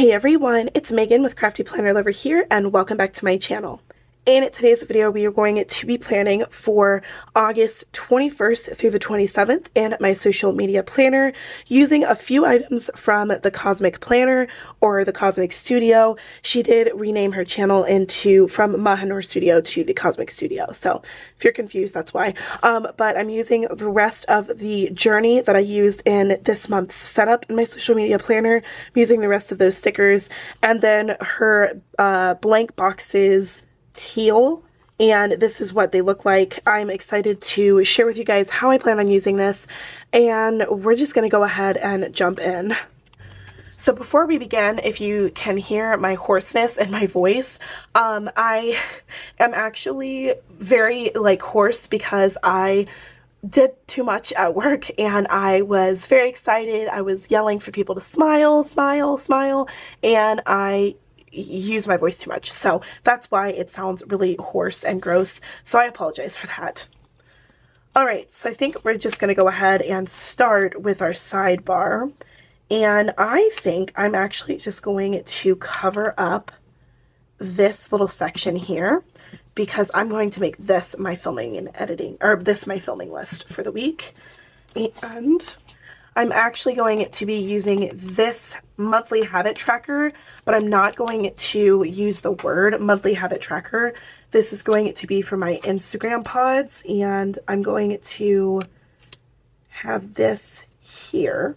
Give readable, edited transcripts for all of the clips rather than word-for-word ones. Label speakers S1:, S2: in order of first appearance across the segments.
S1: Hey everyone, it's Megan with CraftyPlannerLovR here, and welcome back to my channel. In today's video, we are going to be planning for August 21st through the 27th in my social media planner using a few items from the Cosmic Planner or the Cosmic Studio. She did rename her channel from Mahanor Studio to the Cosmic Studio, so if you're confused, that's why. But I'm using the rest of the journey that I used in this month's setup in my social media planner. I'm using the rest of those stickers, and then her blank boxes teal, and this is what they look like. I'm excited to share with you guys how I plan on using this, and we're just going to go ahead and jump in. So before we begin, if you can hear my hoarseness in my voice, I am actually very hoarse because I did too much at work and I was very excited. I was yelling for people to smile, smile, smile, and I use my voice too much, so that's why it sounds really hoarse and gross, so I apologize for that. Alright, so I think we're just going to go ahead and start with our sidebar, and I think I'm actually just going to cover up this little section here because I'm going to make this my filming and editing, or this my filming list for the week, and I'm actually going to be using this monthly habit tracker, but I'm not going to use the word monthly habit tracker. This is going to be for my Instagram pods, and I'm going to have this here,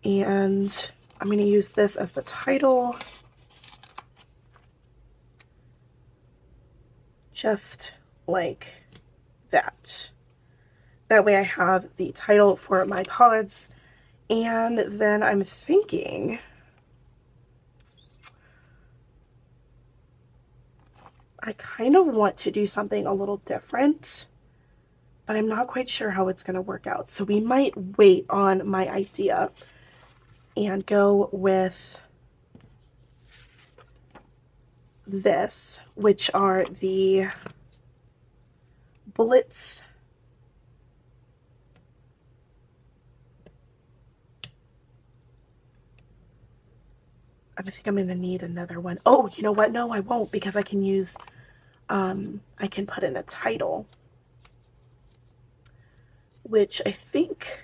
S1: and I'm going to use this as the title, just like that. That way I have the title for my pods, and then I'm thinking I kind of want to do something a little different, but I'm not quite sure how it's going to work out. So we might wait on my idea and go with this, which are the bullets. I think I'm going to need another one. Oh, you know what? No, I won't, because I can use, I can put in a title, which I think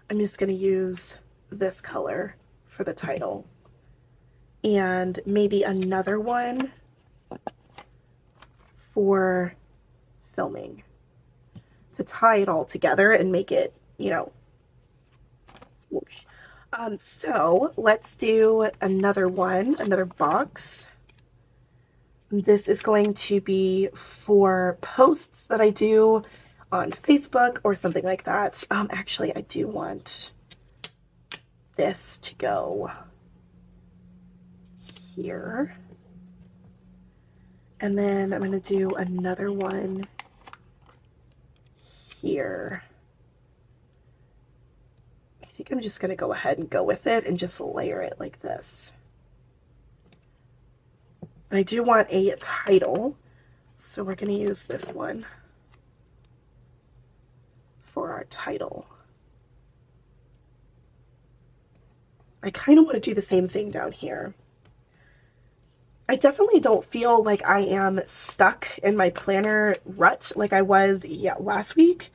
S1: I'm just going to use this color for the title, and maybe another one for filming to tie it all together and make it, you know, whoosh. So let's do another one, another box. This is going to be for posts that I do on Facebook or something like that. Actually, I do want this to go here. And then I'm going to do another one here. I think I'm just going to go ahead and go with it and just layer it like this. And I do want a title, so we're going to use this one for our title. I kind of want to do the same thing down here. I definitely don't feel like I am stuck in my planner rut like I was last week,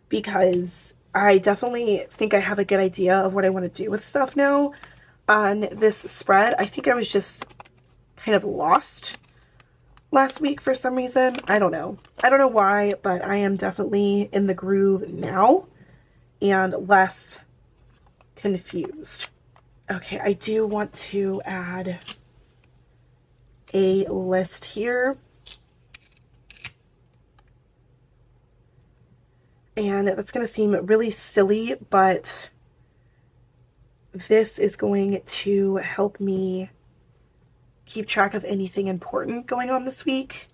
S1: because I definitely think I have a good idea of what I want to do with stuff now on this spread. I think I was just kind of lost last week for some reason. I don't know. I don't know why, but I am definitely in the groove now and less confused. Okay, I do want to add a list here. And that's going to seem really silly, but this is going to help me keep track of anything important going on this week,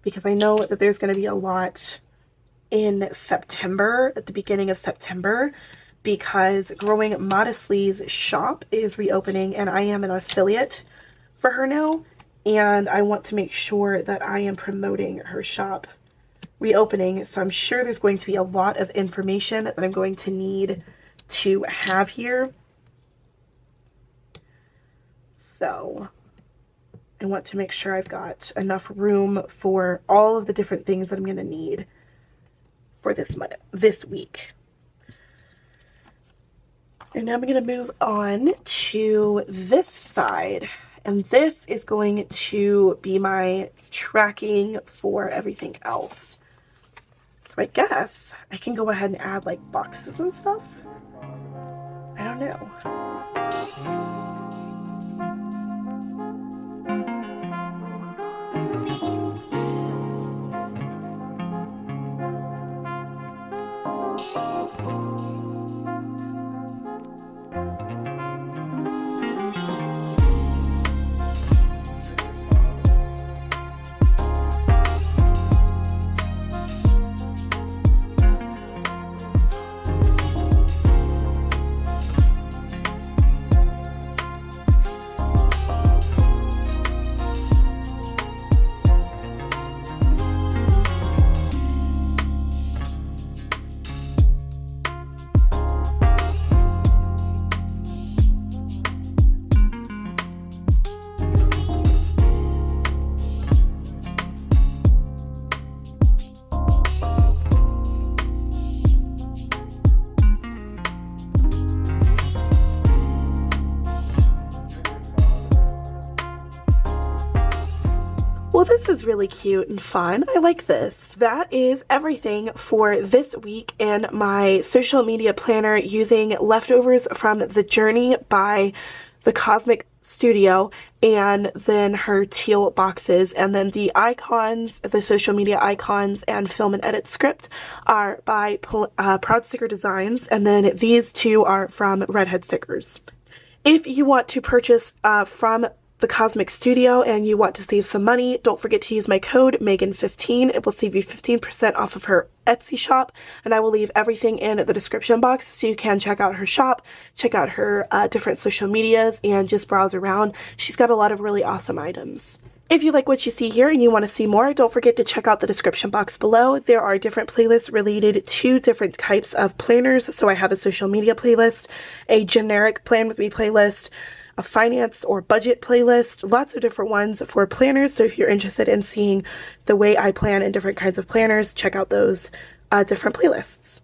S1: because I know that there's going to be a lot in September, at the beginning of September, because Growing Modestly's shop is reopening, and I am an affiliate for her now, and I want to make sure that I am promoting her shop reopening, so I'm sure there's going to be a lot of information that I'm going to need to have here. So I want to make sure I've got enough room for all of the different things that I'm going to need for this week. And now I'm going to move on to this side. And this is going to be my tracking for everything else. So I guess I can go ahead and add like boxes and stuff. I don't know. Well, this is really cute and fun. I like this. That is everything for this week in my social media planner using leftovers from The Journey by the Cosmic Studio, and then her teal boxes, and then the icons, the social media icons and film and edit script are by Proud Sticker Designs, and then these two are from Redhead Stickers. If you want to purchase from the Cosmic Studio and you want to save some money, don't forget to use my code Megan15. It will save you 15% off of her Etsy shop, and I will leave everything in the description box so you can check out her shop, check out her different social medias, and just browse around. She's got a lot of really awesome items. If you like what you see here and you want to see more, don't forget to check out the description box below. There are different playlists related to different types of planners. So I have a social media playlist, a generic plan with me playlist, a finance or budget playlist, lots of different ones for planners. So if you're interested in seeing the way I plan in different kinds of planners, check out those different playlists.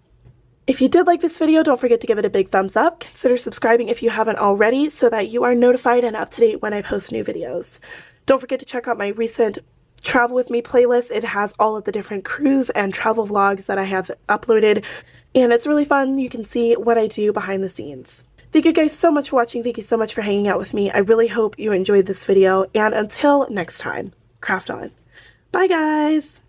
S1: If you did like this video, don't forget to give it a big thumbs up. Consider subscribing if you haven't already so that you are notified and up to date when I post new videos. Don't forget to check out my recent Travel With Me playlist. It has all of the different cruise and travel vlogs that I have uploaded, and it's really fun. You can see what I do behind the scenes. Thank you guys so much for watching. Thank you so much for hanging out with me. I really hope you enjoyed this video, and until next time, craft on. Bye guys!